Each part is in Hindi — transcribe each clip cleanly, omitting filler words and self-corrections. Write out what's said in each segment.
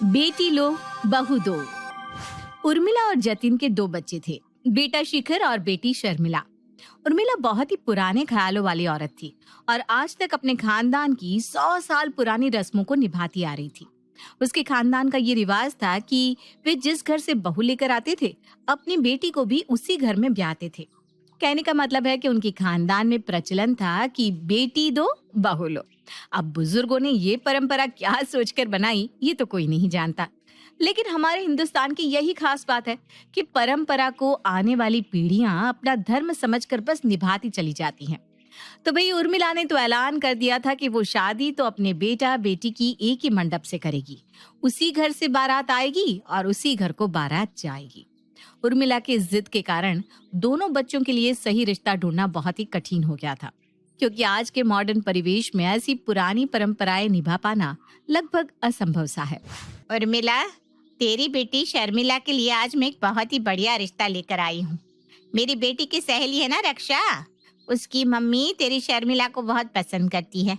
बेटी लो बहू दो। उर्मिला और जतिन के दो बच्चे थे, बेटा शिखर और बेटी शर्मिला। उर्मिला बहुत ही पुराने ख्यालों वाली औरत थी और आज तक अपने खानदान की 100 साल पुरानी रस्मों को निभाती आ रही थी। उसके खानदान का ये रिवाज था कि वे जिस घर से बहू लेकर आते थे, अपनी बेटी को भी उसी घर में ब्याहते थे। कहने का मतलब है कि उनके खानदान में प्रचलन था कि बेटी दो बहू लो। अब बुजुर्गों ने ये परंपरा क्या सोचकर बनाई, ये तो कोई नहीं जानता। लेकिन हमारे हिंदुस्तान की यही खास बात है कि परंपरा को आने वाली पीढ़ियां अपना धर्म समझकर बस निभाती चली जाती हैं। तो भाई उर्मिला ने तो ऐलान कर दिया था कि वो शादी तो अपने बेटा बेटी की एक ही मंडप से करेगी। उसी घर से बारात आएगी और उसी घर को बारात जाएगी। उर्मिला के जिद के कारण दोनों बच्चों के लिए सही रिश्ता ढूंढना बहुत ही कठिन हो गया था, क्योंकि आज के मॉडर्न परिवेश में ऐसी पुरानी परंपराएं निभा पाना लगभग असंभव सा है। उर्मिला, तेरी बेटी शर्मिला के लिए आज मैं एक बहुत ही बढ़िया रिश्ता लेकर आई हूँ। मेरी बेटी की सहेली है ना रक्षा, उसकी मम्मी तेरी शर्मिला को बहुत पसंद करती है।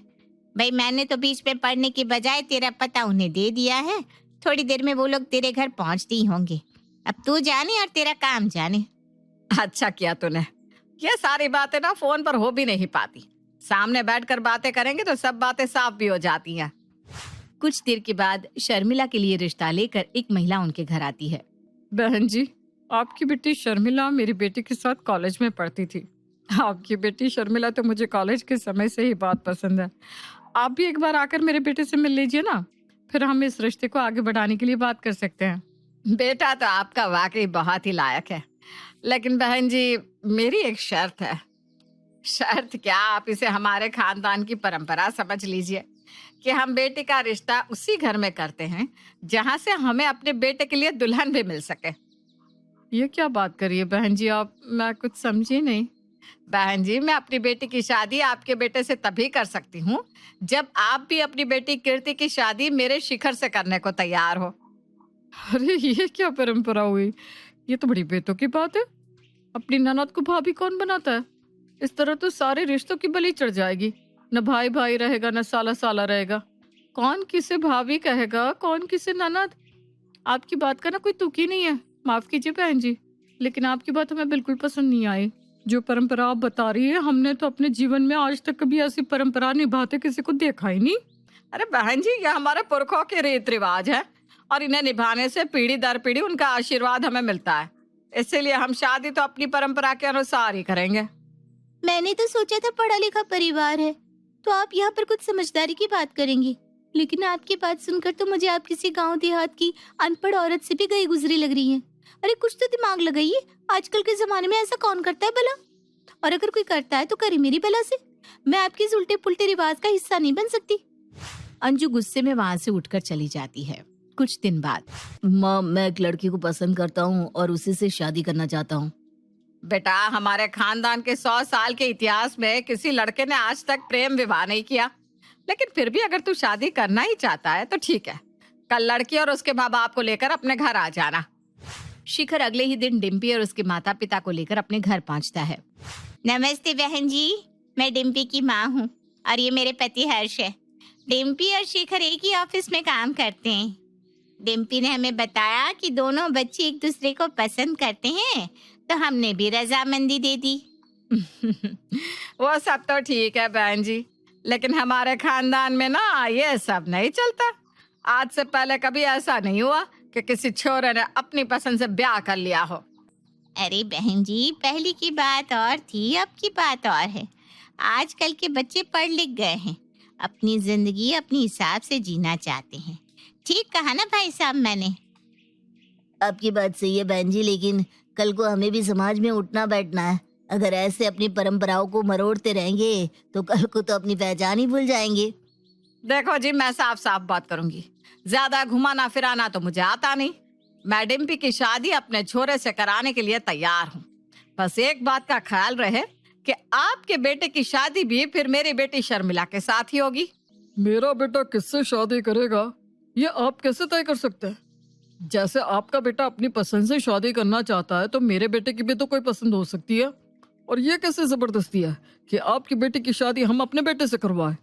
भाई मैंने तो बीच में पढ़ने के बजाय तेरा पता उन्हें दे दिया है। थोड़ी देर में वो लोग तेरे घर पहुँचते ही होंगे। अब तू जाने और तेरा काम जाने। अच्छा किया तूने। ये सारी बातें ना फोन पर हो भी नहीं पाती। सामने बैठकर बातें करेंगे तो सब बातें साफ भी हो जाती हैं। कुछ देर के बाद शर्मिला के लिए रिश्ता लेकर एक महिला उनके घर आती है। बहन जी, आपकी बेटी शर्मिला मेरी बेटी के साथ कॉलेज में पढ़ती थी। आपकी बेटी शर्मिला तो मुझे कॉलेज के समय से ही बहुत पसंद है। आप भी एक बार आकर मेरे बेटे से मिल लीजिए ना, फिर हम इस रिश्ते को आगे बढ़ाने के लिए बात कर सकते हैं। बेटा तो आपका वाकई बहुत ही लायक है, लेकिन बहन जी मेरी एक शर्त है। शर्त क्या? आप इसे हमारे खानदान की परंपरा समझ लीजिए कि हम बेटी का रिश्ता उसी घर में करते हैं जहां से हमें अपने बेटे के लिए दुल्हन भी मिल सके। ये क्या बात करिए बहन जी आप? मैं कुछ समझी नहीं। बहन जी, मैं अपनी बेटी की शादी आपके बेटे से तभी कर सकती हूँ जब आप भी अपनी बेटी कीर्ति की शादी मेरे शिखर से करने को तैयार हो। अरे ये क्या परंपरा हुई? ये तो बड़ी बेतुकी बात है। अपनी ननद को भाभी कौन बनाता है? इस तरह तो सारे रिश्तों की बलि चढ़ जाएगी। न भाई भाई रहेगा, न साला साला रहेगा। कौन किसे भाभी कहेगा, कौन किसे ननद? आपकी बात का ना कोई तुक ही नहीं है। माफ कीजिए बहन जी, लेकिन आपकी बात हमें बिल्कुल पसंद नहीं आई। जो परंपरा आप बता रही है, हमने तो अपने जीवन में आज तक कभी ऐसी परंपरा निभाते किसी को देखा ही नहीं। अरे बहन जी, ये हमारे पुरखों के रीत रिवाज है और इन्हें निभाने से पीढ़ी दर पीढ़ी उनका आशीर्वाद हमें मिलता है। इसीलिए हम शादी तो अपनी परंपरा के अनुसार ही करेंगे। मैंने तो सोचा था पढ़ा लिखा परिवार है तो आप यहाँ पर कुछ समझदारी की बात करेंगी, लेकिन आपकी बात सुनकर तो मुझे आप किसी गांव देहात की अनपढ़ औरत से भी गई गुजरी लग रही हैं। अरे कुछ तो दिमाग लगाइए, आजकल के जमाने में ऐसा कौन करता है भला? और अगर कोई करता है तो करे मेरी भला से। मैं आपके इस उल्टे पुल्टे रिवाज का हिस्सा नहीं बन सकती। अंजू गुस्से में वहां से उठकर चली जाती है। कुछ दिन बाद, माँ, मैं एक लड़की को पसंद करता हूँ और उसी से शादी करना चाहता हूँ। बेटा, हमारे खानदान के 100 साल के इतिहास में किसी लड़के ने आज तक प्रेम विवाह नहीं किया। लेकिन फिर भी अगर तू शादी करना ही चाहता है तो ठीक है, कल लड़की और उसके माँ बाप को लेकर अपने घर आ जाना। शिखर अगले ही दिन डिम्पी और उसके माता पिता को लेकर अपने घर पहुंचता है। नमस्ते बहन जी, मैं डिम्पी की माँ हूँ और ये मेरे पति हर्ष है। डिम्पी और शिखर एक ही ऑफिस में काम करते हैं। डिम्पी ने हमें बताया कि दोनों बच्चे एक दूसरे को पसंद करते हैं, तो हमने भी रजामंदी दे दी। वो सब तो ठीक है बहन जी, लेकिन हमारे खानदान में ना ये सब नहीं चलता। आज से पहले कभी ऐसा नहीं हुआ कि किसी छोरे ने अपनी पसंद से ब्याह कर लिया हो। अरे बहन जी, पहले की बात और थी, अब की बात और है। आजकल के बच्चे पढ़ लिख गए हैं, अपनी जिंदगी अपने हिसाब से जीना चाहते हैं। ठीक कहा ना भाई साहब मैंने? आपकी बात सही है बहन जी, लेकिन कल को हमें भी समाज में उठना बैठना है। अगर ऐसे अपनी परंपराओं को मरोड़ते रहेंगे तो कल को तो अपनी पहचान ही भूल जाएंगे। देखो जी, मैं साफ साफ बात करूंगी। ज्यादा घुमाना फिराना तो मुझे आता नहीं। मैं डिम्पी की शादी अपने छोरे से कराने के लिए तैयार हूँ। बस एक बात का ख्याल रहे कि आपके बेटे की शादी भी फिर मेरी बेटी शर्मिला के साथ ही होगी। मेरा बेटा किससे शादी करेगा ये आप कैसे तय कर सकते हैं? जैसे आपका बेटा अपनी पसंद से शादी करना चाहता है तो मेरे बेटे की भी तो कोई पसंद हो सकती है। और ये कैसे जबरदस्ती है कि आपकी बेटी की शादी हम अपने बेटे से करवाएं?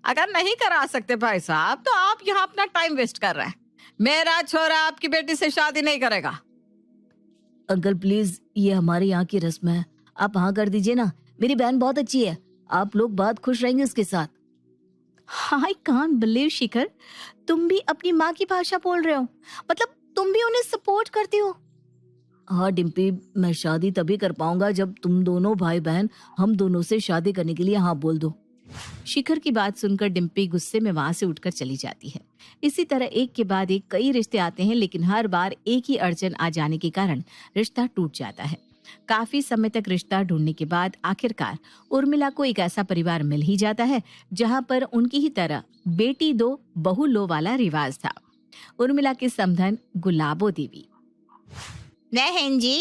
अगर नहीं करा सकते भाई साहब तो आप यहाँ अपना टाइम वेस्ट कर रहे हैं। मेरा छोरा आपकी बेटी से शादी नहीं करेगा। अंकल प्लीज, ये हमारे यहाँ की रस्म है, आप हाँ कर दीजिए ना। मेरी बहन बहुत अच्छी है, आप लोग बहुत खुश रहेंगे उसके साथ। आई कांट बिलीव शिखर, तुम भी अपनी माँ की भाषा बोल रहे हो, मतलब तुम भी उन्हें सपोर्ट करती हो। हाँ डिम्पी, मैं शादी तभी कर पाऊंगा जब तुम दोनों भाई बहन हम दोनों से शादी करने के लिए हाँ बोल दो। शिखर की बात सुनकर डिम्पी गुस्से में वहां से उठकर चली जाती है। इसी तरह एक के बाद एक कई रिश्ते आते हैं, लेकिन हर बार एक ही अड़चन आ जाने के कारण रिश्ता टूट जाता है। काफी समय तक रिश्ता ढूंढने के बाद आखिरकार उर्मिला को एक ऐसा परिवार मिल ही जाता है जहां पर उनकी ही तरह बेटी दो बहू लो वाला रिवाज था। उर्मिला के समधन गुलाबो देवी। बहन जी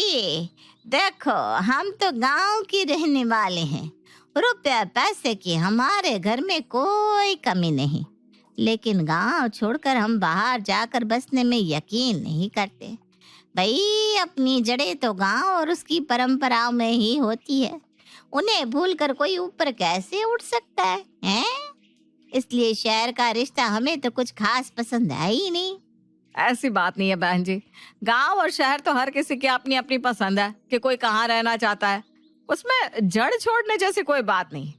देखो, हम तो गांव के रहने वाले हैं, रुपया पैसे की हमारे घर में कोई कमी नहीं, लेकिन गांव छोड़कर हम बाहर जाकर बसने में यकीन नहीं करते। भाई अपनी जड़ें तो गांव और उसकी परंपराओं में ही होती है, उन्हें भूलकर कोई ऊपर कैसे उठ सकता है, हैं? इसलिए शहर का रिश्ता हमें तो कुछ खास पसंद है ही नहीं। ऐसी बात नहीं है बहन जी, गांव और शहर तो हर किसी की अपनी अपनी पसंद है कि कोई कहाँ रहना चाहता है, उसमें जड़ छोड़ने जैसी कोई बात नहीं।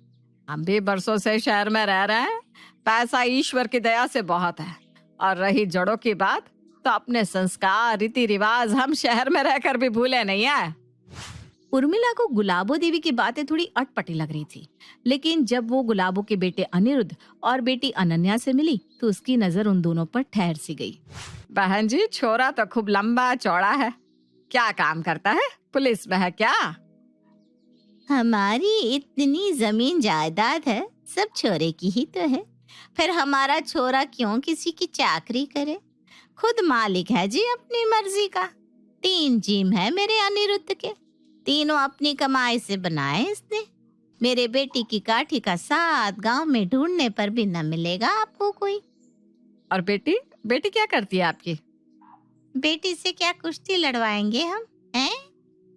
हम भी बरसों से शहर में रह रहे हैं, पैसा ईश्वर की दया से बहुत है, और रही जड़ों की बात तो अपने संस्कार रीति रिवाज हम शहर में रहकर भी भूले नहीं है। उर्मिला को गुलाबो देवी की बातें थोड़ी अटपटी लग रही थी, लेकिन जब वो गुलाबो के बेटे अनिरुद्ध और बेटी अनन्या से मिली तो उसकी नजर उन दोनों पर ठहर सी गई। बहन जी छोरा तो खूब लंबा चौड़ा है, क्या काम करता है, पुलिस में है क्या? हमारी इतनी जमीन जायदाद है, सब छोरे की ही तो है, फिर हमारा छोरा क्यों किसी की चाकरी करे? खुद मालिक है जी अपनी मर्जी का। 3 जिम है मेरे अनिरुद्ध के, तीनों अपनी कमाई से बनाए इसने। मेरे बेटी की काठी का साथ गांव में ढूंढने पर भी न मिलेगा आपको कोई। और बेटी बेटी क्या करती है आपकी? बेटी से क्या कुश्ती लड़वाएंगे हम, हैं?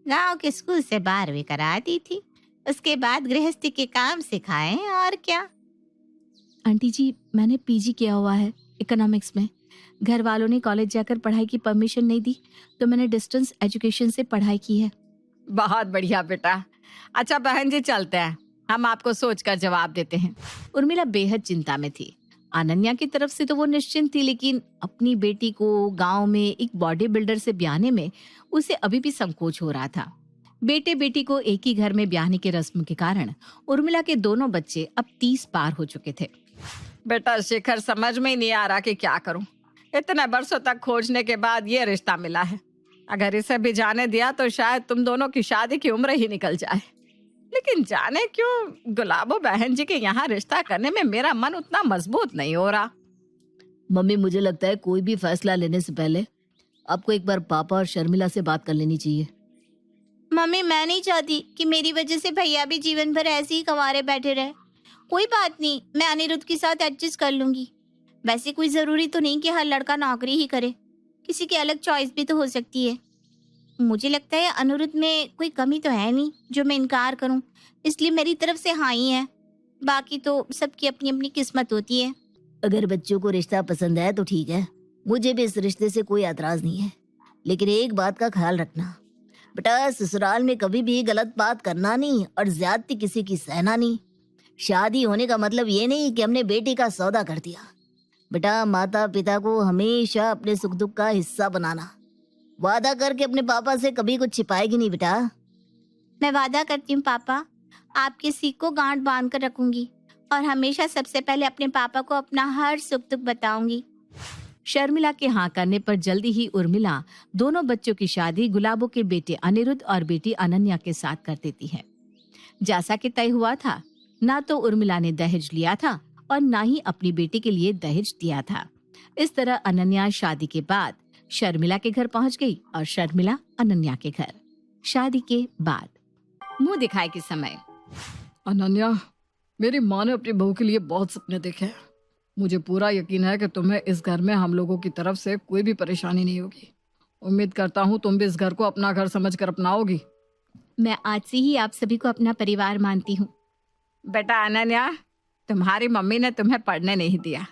गांव के स्कूल से 12वीं करा दी थी, उसके बाद गृहस्थी के काम सिखाए और क्या। आंटी जी, मैंने पीजी किया हुआ है इकोनॉमिक्स में। घर वालों ने कॉलेज जाकर पढ़ाई की परमिशन नहीं दी तो मैंने डिस्टेंस एजुकेशन से पढ़ाई की है। बहुत बढ़िया बेटा। अच्छा बहन जी चलते हैं, हम आपको सोचकर जवाब देते हैं। उर्मिला बेहद चिंता में थी। अनन्या की तरफ से तो वो निश्चिंत थी, लेकिन अपनी बेटी को गांव में एक बॉडी बिल्डर से ब्याहने में उसे अभी भी संकोच हो रहा था। बेटे बेटी को एक ही घर में ब्याहने के रस्म के कारण उर्मिला के दोनों बच्चे अब 30 पार हो चुके थे। बेटा शिखर समझ में ही नहीं आ रहा कि क्या करूं, इतने बरसों तक खोजने के बाद ये रिश्ता मिला है। अगर इसे भी जाने दिया तो शायद तुम दोनों की शादी की उम्र ही निकल जाए, लेकिन जाने क्यों गुलाबो बहन जी के यहाँ रिश्ता करने में मेरा मन उतना मजबूत नहीं हो रहा। मम्मी, मुझे लगता है कोई भी फैसला लेने से पहले आपको एक बार पापा और शर्मिला से बात कर लेनी चाहिए। मम्मी मैं नहीं चाहती कि मेरी वजह से भैया भी जीवन भर ऐसे ही कंवारे बैठे रहे। कोई बात नहीं, मैं अनिरुद्ध के साथ एडजस्ट कर लूंगी। वैसे कोई जरूरी तो नहीं कि हर लड़का नौकरी ही करे, किसी की अलग चॉइस भी तो हो सकती है। मुझे लगता है अनिरुद्ध में कोई कमी तो है नहीं जो मैं इनकार करूं, इसलिए मेरी तरफ से हाँ ही है। बाकी तो सबकी अपनी अपनी किस्मत होती है। अगर बच्चों को रिश्ता पसंद है तो ठीक है, मुझे भी इस रिश्ते से कोई एतराज नहीं है, लेकिन एक बात का ख्याल रखना बेटा, ससुराल में कभी भी गलत बात करना नहीं और ज्यादती किसी की सहना नहीं। शादी होने का मतलब ये नहीं कि हमने बेटी का सौदा कर दिया। बेटा, माता पिता को हमेशा अपने सुख दुख का हिस्सा बनाना। वादा करके अपने पापा से कभी कुछ छिपाएगी नहीं बेटा। मैं वादा करती हूँ पापा, आपके सीख को गांठ बांध कर रखूंगी और हमेशा सबसे पहले अपने पापा को अपना हर सुख दुख बताऊंगी। शर्मिला के हाँ करने पर जल्दी ही उर्मिला दोनों बच्चों की शादी गुलाबो के बेटे अनिरुद्ध और बेटी अनन्या के साथ कर देती है। जैसा कि तय हुआ था, ना तो उर्मिला ने दहेज लिया था और ना ही अपनी बेटी के लिए दहेज दिया था। इस तरह अनन्या शादी के बाद शर्मिला के घर पहुंच गई और शर्मिला अनन्या के घर। शादी के बाद मुंह दिखाए के समय, अनन्या, मेरी माँ ने अपनी बहू के लिए बहुत सपने देखे हैं। मुझे पूरा यकीन है कि तुम्हें इस घर में हम लोगों की तरफ से कोई भी परेशानी नहीं होगी। उम्मीद करता हूँ तुम भी इस घर को अपना घर समझकर अपनाओगी। मैं आज से ही आप सभी को अपना परिवार मानती हूँ। बेटा अनन्या, तुम्हारी मम्मी ने तुम्हें पढ़ने नहीं दिया,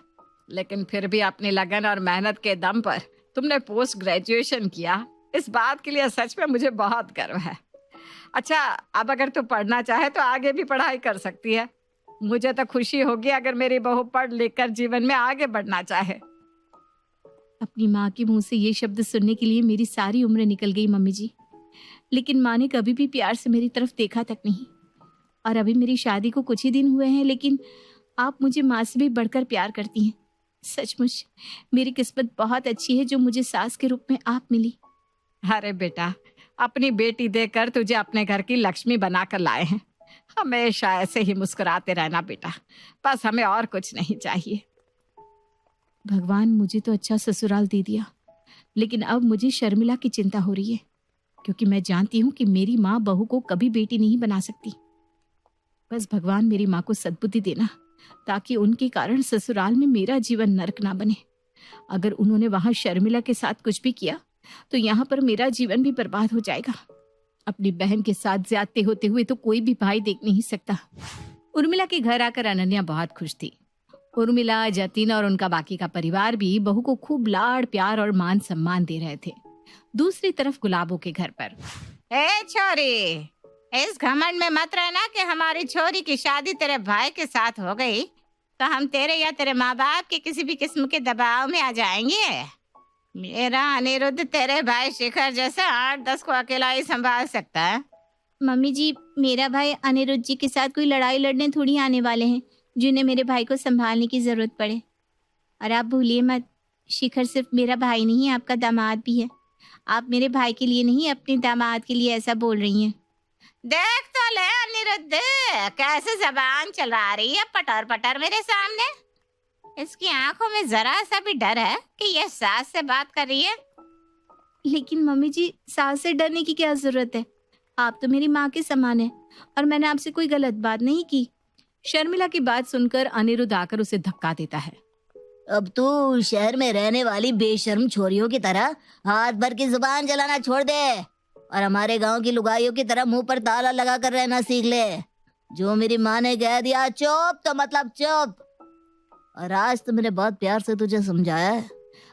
लेकिन फिर भी अपनी लगन और मेहनत के दम पर तुमने पोस्ट ग्रेजुएशन किया, इस बात के लिए सच में मुझे बहुत गर्व है। अच्छा, अब अगर तू पढ़ना चाहे तो आगे भी पढ़ाई कर सकती है। मुझे तो खुशी होगी अगर मेरी बहू पढ़ लिख कर जीवन में आगे बढ़ना चाहे। अपनी माँ के मुंह से ये शब्द सुनने के लिए मेरी सारी उम्र निकल गई मम्मी जी, लेकिन माँ ने कभी भी प्यार से मेरी तरफ देखा तक नहीं। और अभी मेरी शादी को कुछ ही दिन हुए हैं, लेकिन आप मुझे माँ से भी बढ़कर प्यार करती हैं। सचमुच मेरी किस्मत बहुत अच्छी है जो मुझे सास के रूप में आप मिली। अरे बेटा, अपनी बेटी देकर तुझे अपने घर की लक्ष्मी बनाकर लाए हैं। हमेशा ऐसे ही मुस्कुराते रहना बेटा, बस हमें और कुछ नहीं चाहिए। भगवान मुझे तो अच्छा ससुराल दे दिया, लेकिन अब मुझे शर्मिला की चिंता हो रही है, क्योंकि मैं जानती हूँ कि मेरी माँ बहू को कभी बेटी नहीं बना सकती। बस भगवान मेरी माँ को सद्बुद्धि देना, ताकि उनके कारण ससुराल में मेरा जीवन नरक ना बने। अगर उन्होंने वहां शर्मिला के साथ कुछ भी किया तो यहाँ पर मेरा जीवन भी बर्बाद हो जाएगा। अपनी बहन के साथ ज्यादती होते हुए तो कोई भी भाई देख नहीं सकता। उर्मिला के घर आकर अनन्या बहुत खुश थी। उर्मिला, जतिन और उनका बाकी का परिवार भी बहू को खूब लाड़ प्यार और मान सम्मान दे रहे थे। दूसरी तरफ गुलाबों के घर पर, ए छोरी, इस घमंड में मत रहना कि हमारी छोरी की शादी तेरे भाई के साथ हो गई तो हम तेरे या तेरे माँ बाप के किसी भी किस्म के दबाव में आ जाएंगे। मेरा अनिरुद्ध तेरे भाई शिखर जैसे 8-10 को अकेला ही संभाल सकता है। मम्मी जी, मेरा भाई अनिरुद्ध जी के साथ कोई लड़ाई लड़ने थोड़ी आने वाले हैं जिन्हें मेरे भाई को संभालने की जरूरत पड़े। और आप भूलिए मत, शिखर सिर्फ मेरा भाई नहीं, आपका दामाद भी है। आप मेरे भाई के लिए नहीं, अपने दामाद के लिए ऐसा बोल रही हैं। देख तो ले अनिरुद्ध, कैसे जबान चला रही है पटर पटर मेरे सामने। इसकी आंखों में जरा सा भी डर है कि यह सास से बात कर रही है। लेकिन मम्मी जी, सास से डरने की क्या जरूरत है? आप तो मेरी माँ के समान है और मैंने आपसे कोई गलत बात नहीं की। शर्मिला की बात सुनकर अनिरुद्ध आकर उसे धक्का देता है। अब तू शहर में रहने वाली बेशर्म छोरियों की तरह हाथ भर की जुबान चलाना छोड़ दे और हमारे गांव की लुगाइयों की तरह मुंह पर ताला लगा कर रहना सीख ले। जो मेरी माँ ने कह दिया चुप तो मतलब चुप। और आज तो मैंने बहुत प्यार से तुझे समझाया है,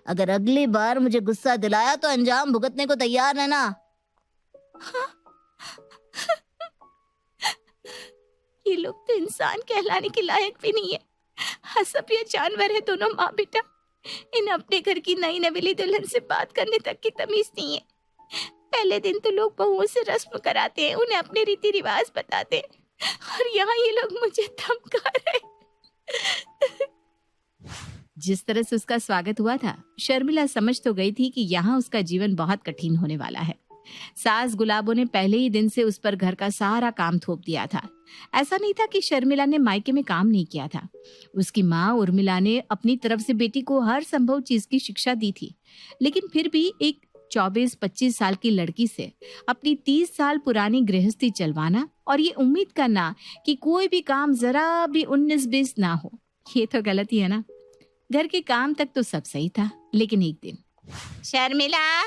अगर अगली बार मुझे गुस्सा दिलाया तो अंजाम भुगतने को तैयार रहना। ये लोग तो इंसान कहलाने के लायक भी नहीं है। हसब या जानवर है दोनों माँ बेटा। इन्हें अपने घर की नई नवेली दुल्हन से बात करने तक की तमीज नहीं है। पहले दिन तो लोग बहुओं से रस्म कराते हैं, उन्हें अपने रीति रिवाज बताते हैं, और यहाँ ये लोग मुझे धमका रहे। जिस तरह से उसका स्वागत हुआ था, शर्मिला समझ तो गई थी कि यहाँ उसका जीवन बहुत कठिन होने वाला है। सास गुलाबों ने पहले ही दिन से उस पर घर का सारा काम थोप दिया था। ऐसा नहीं था कि शर्मिला ने मायके में काम नहीं किया था। उसकी माँ उर्मिला ने अपनी तरफ से बेटी को हर संभव चीज की शिक्षा दी थी, लेकिन फिर भी एक 24-25 साल की लड़की से अपनी 30 साल पुरानी गृहस्थी चलवाना और ये उम्मीद करना कि कोई भी काम जरा भी 19-20 ना हो, ये तो गलती है ना। घर के काम तक तो सब सही था, लेकिन एक दिन, शर्मिला,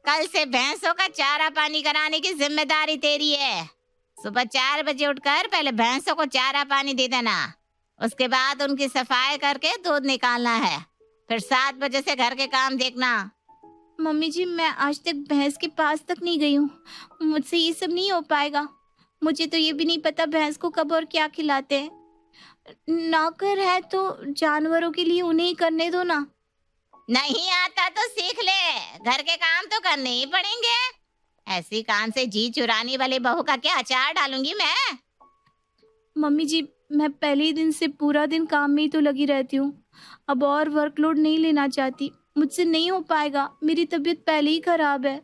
कल से भैंसों का चारा पानी कराने की जिम्मेदारी तेरी है। सुबह 4 बजे उठकर पहले भैंसों को चारा पानी दे देना, उसके बाद उनकी सफाई करके दूध निकालना है, फिर 7 बजे से घर के काम देखना। मम्मी जी, मैं आज तक भैंस के पास तक नहीं गई हूँ, मुझसे ये सब नहीं हो पाएगा। मुझे तो ये भी नहीं पता भैंस को कब और क्या खिलाते हैं। नौकर है तो जानवरों के लिए उन्हें ही करने दो ना। नहीं आता तो सीख ले, घर के काम तो करने ही पड़ेंगे। ऐसी कान से जी चुराने वाले बहू का क्या अचार डालूंगी मैं। मम्मी जी, मैं पहले ही दिन से पूरा दिन काम में ही तो लगी रहती हूँ, अब और वर्कलोड नहीं लेना चाहती। मुझसे नहीं हो पाएगा, मेरी तबीयत पहले ही खराब है।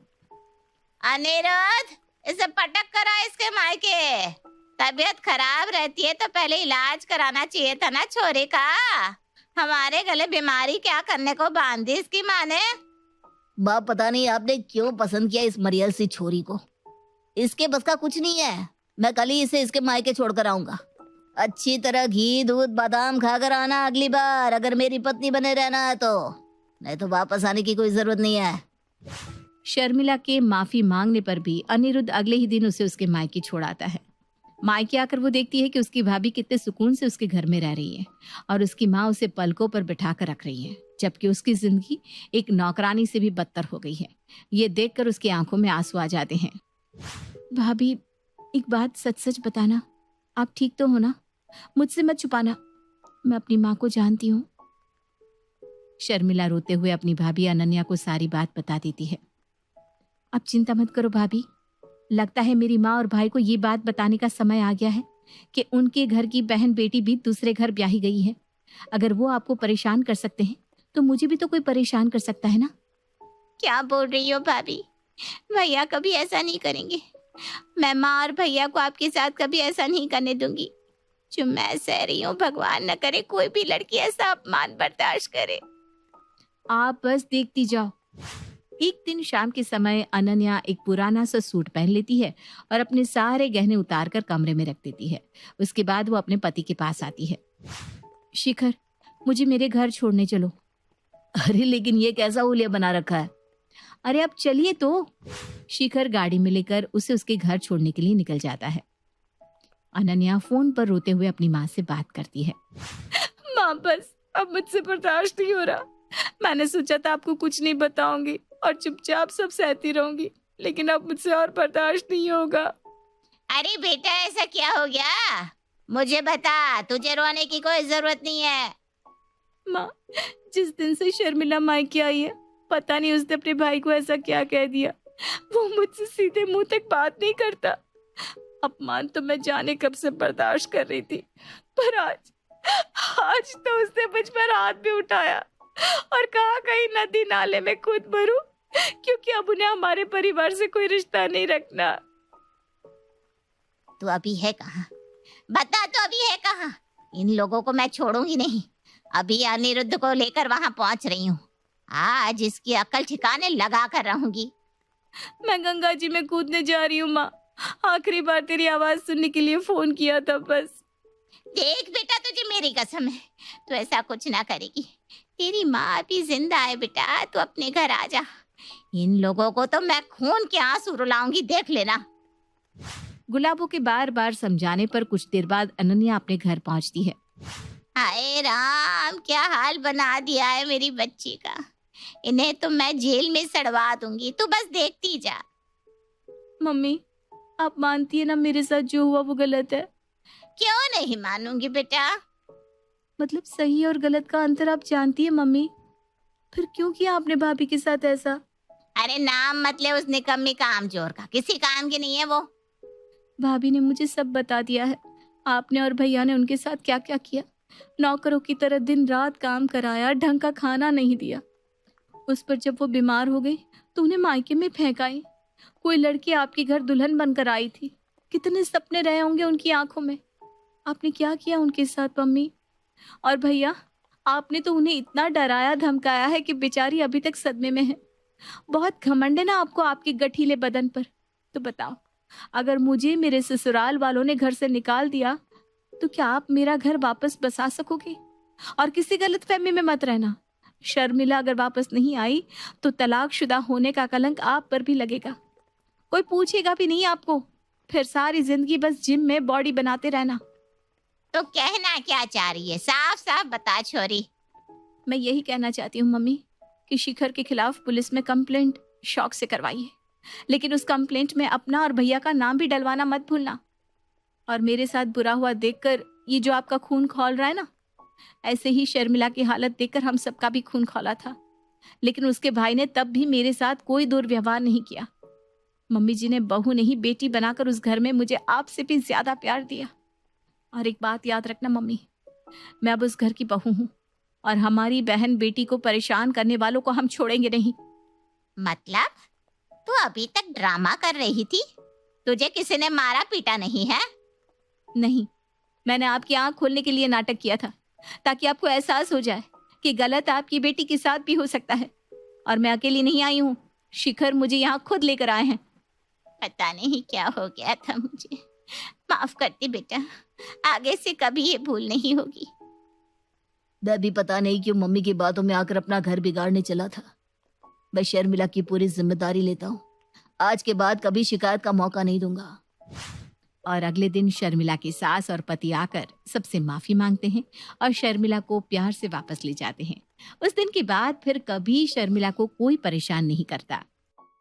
अनिरुद्ध, इसे पटक करा इसके मायके। तबीयत खराब रहती है तो पहले इलाज कराना चाहिए था ना छोरे का। हमारे गले बीमारी क्या करने को बांध दी इसकी माँ ने। बाप, पता नहीं आपने क्यों पसंद किया इस मरियल सी छोरी को। इसके बस का कुछ नहीं है। मैं कल ही इसे इसके मायके छोड़कर आऊंगा। अच्छी तरह घी दूध बादाम खाकर आना अगली बार, अगर मेरी पत्नी बने रहना है तो। नहीं तो वापस आने की कोई जरूरत नहीं है। शर्मिला के माफी मांगने पर भी अनिरुद्ध अगले ही दिन उसे उसके मायके छोड़ाता है। मायके आकर वो देखती है कि उसकी भाभी कितने सुकून से उसके घर में रह रही है और उसकी माँ उसे पलकों पर बिठा कर रख रही है, जबकि उसकी जिंदगी एक नौकरानी से भी बदतर हो गई है। ये देखकर उसकी आंखों में आंसू आ जाते हैं। भाभी, एक बात सच सच बताना, आप ठीक तो हो ना? मुझसे मत छुपाना, मैं अपनी माँ को जानती हूँ। शर्मिला रोते हुए अपनी भाभी अनन्या को सारी बात बता देती है। आप चिंता मत करो भाभी, लगता है मेरी माँ और भाई को ये बात बताने का समय आ गया है कि उनके घर की बहन बेटी भी दूसरे घर ब्याही गई है। अगर वो आपको परेशान कर सकते हैं तो मुझे भी तो कोई परेशान कर सकता है ना? क्या बोल रही हो भाभी? भैया कभी ऐसा नहीं करेंगे। मैं माँ और भैया को आपके साथ कभी ऐसा नहीं करने दूंगी। जो मैं सह रही हूँ, भगवान न करे कोई भी लड़की ऐसा अपमान बर्दाश्त करे। आप बस देखती जाओ। एक दिन शाम के समय अनन्या एक पुराना सा सूट पहन लेती है और अपने सारे गहने उतार कर कमरे में रख देती है। उसके बाद वो अपने पति के पास आती है। शिखर, मुझे मेरे घर छोड़ने चलो। अरे लेकिन ये कैसा हुलिया बना रखा है? अरे अब चलिए तो। शिखर गाड़ी में लेकर उसे उसके घर छोड़ने के लिए निकल जाता है। अनन्या फोन पर रोते हुए अपनी माँ से बात करती है। माँ, बस अब मुझसे बर्दाश्त नहीं हो रहा। मैंने सोचा था आपको कुछ नहीं बताऊंगी और चुपचाप सब सहती रहूंगी, लेकिन अब मुझसे और बर्दाश्त नहीं होगा। अरे बेटा, ऐसा क्या हो गया? मुझे बता, तुझे रोने की कोई जरूरत नहीं है। माँ, जिस दिन से शर्मिला मायके आई है, पता नहीं उसने अपने भाई को ऐसा क्या कह दिया। वो मुझसे सीधे मुंह तक बात नहीं करता। अपमान तो मैं जाने कब से बर्दाश्त कर रही थी, पर आज तो उसने मुझ पर हाथ भी उठाया और कहा कहीं नदी नाले में खुद मरूं, क्योंकि अब उन्हें हमारे परिवार से कोई रिश्ता नहीं रखना। तू अभी है कहाँ? बता, तो अभी है कहाँ? इन लोगों को मैं छोड़ूंगी नहीं। अभी अनिरुद्ध को लेकर वहां पहुंच रही हूँ। आज इसकी अकल ठिकाने लगा कर रहूंगी। मैं गंगा जी में कूदने जा रही हूँ माँ। आखिरी बार तेरी आवाज सुनने के लिए फोन किया था बस। देख बेटा, तुझे मेरी कसम है, तू ऐसा कुछ ना करेगी। तेरी माँ अभी जिंदा है बेटा, तू अपने घर आ जा। इन लोगों को तो मैं खून के आंसू रुलाऊंगी, देख लेना। गुलाबों के बार बार समझाने पर कुछ देर बाद अनन्या अपने घर पहुंचती है। हाय राम, क्या हाल बना दिया है मेरी बच्ची का। इन्हें तो मैं जेल में सड़वा दूंगी, तू बस देखती जा। मम्मी, आप मानती है ना मेरे साथ जो हुआ वो गलत है? क्यों नहीं मानूंगी बेटा? मतलब सही और गलत का अंतर आप जानती है मम्मी, फिर क्यों किया आपने भाभी के साथ ऐसा? अरे नाम मत ले उस निकम्मी कामचोर का, किसी काम की नहीं है वो। भाभी ने मुझे सब बता दिया है। आपने और भैया ने उनके साथ क्या क्या किया। नौकरों की तरह दिन रात काम कराया, ढंग का खाना नहीं दिया। उस पर जब वो बीमार हो गई तो उन्हें मायके में फेंकाई। कोई लड़की आपके घर दुल्हन बनकर आई थी, कितने सपने रहे होंगे उनकी आंखों में। आपने क्या किया उनके साथ मम्मी? और भैया, आपने तो उन्हें इतना डराया धमकाया है कि बेचारी अभी तक सदमे में है। बहुत घमंड है ना आपको आपके गठीले बदन पर। तो बताओ, अगर मुझे मेरे ससुराल वालों ने घर से निकाल दिया तो क्या आप मेरा घर वापस बसा सकोगे? और किसी गलतफहमी में मत रहना, शर्मिला अगर वापस नहीं आई तो तलाकशुदा होने का कलंक आप पर भी लगेगा। कोई पूछेगा भी नहीं आपको, फिर सारी जिंदगी बस जिम में बॉडी बनाते रहना। तो कहना क्या चाह रही है? साफ साफ बता छोरी। मैं यही कहना चाहती हूँ मम्मी कि शिखर के खिलाफ पुलिस में कंप्लेंट शौक से करवाई है, लेकिन उस कंप्लेंट में अपना और भैया का नाम भी डलवाना मत भूलना। और मेरे साथ बुरा हुआ देखकर ये जो आपका खून खौल रहा है ना, ऐसे ही शर्मिला की हालत देखकर हम सबका भी खून खौला था, लेकिन उसके भाई ने तब भी मेरे साथ कोई दुर्व्यवहार नहीं किया। मम्मी जी ने बहू नहीं बेटी बनाकर उस घर में मुझे आपसे भी ज्यादा प्यार दिया। और एक बात याद रखना मम्मी, मैं अब उस घर की बहू हूँ और हमारी बहन बेटी को परेशान करने वालों को हम छोड़ेंगे नहीं। मतलब तू अभी तक ड्रामा कर रही थी? तुझे किसी ने मारा पीटा नहीं है? नहीं, मैंने आपकी आंख खोलने के लिए नाटक किया था, ताकि आपको एहसास हो जाए कि गलत आपकी बेटी के साथ भी हो सकता है। और मैं अकेली नहीं आई हूँ, शिखर मुझे यहाँ खुद लेकर आए हैं। पता नहीं क्या हो गया था मुझे, माफ करती बेटा, आगे से कभी ये भूल नहीं होगी। मैं भी पता नहीं क्यों मम्मी की बातों में आकर अपना घर बिगाड़ने चला था। मैं शर्मिला की पूरी जिम्मेदारी लेता हूँ। आज के बाद कभी शिकायत का मौका नहीं दूंगा। और अगले दिन शर्मिला की सास और पति आकर सबसे माफी मांगते हैं और शर्मिला को प्यार से वापस ले जाते हैं। उस दिन के बाद फिर कभी शर्मिला को कोई परेशान नहीं करता।